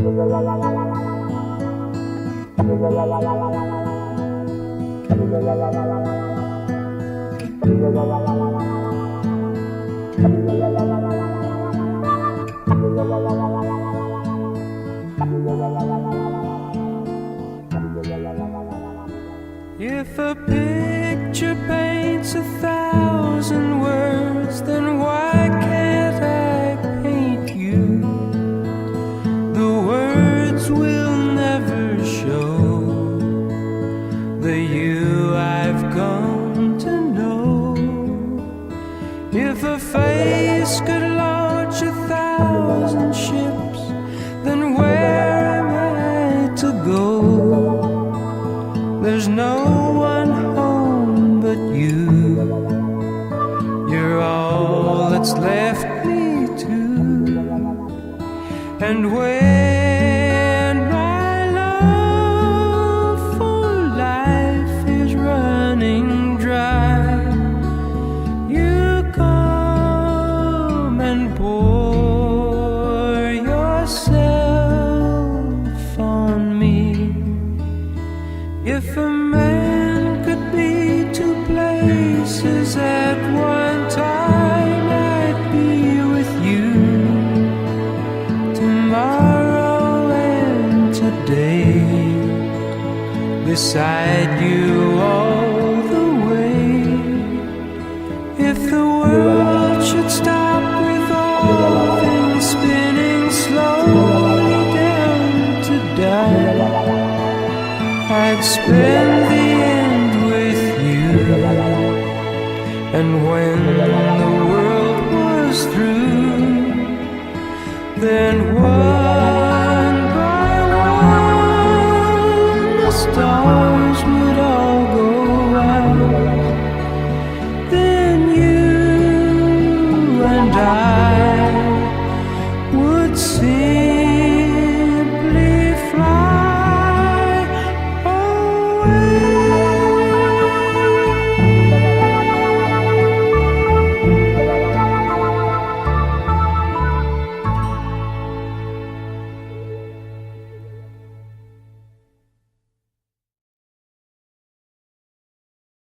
If a picture paints 1,000 words, then why can't I paint you? The words will never show the you I've come to know. If a face could launch 1,000 ships, then where am I to go? There's no one home but you. You're all that's left me to. And when my love for life is running dry, you come and pour yourself on me. If a man could be two places at one time, I'd be with you tomorrow and today, beside you all the way. If the world should stop with all things spinning slowly down to die, I'd spend the end with you. And when the world was through, then one by one the stars would all go out. Then you and I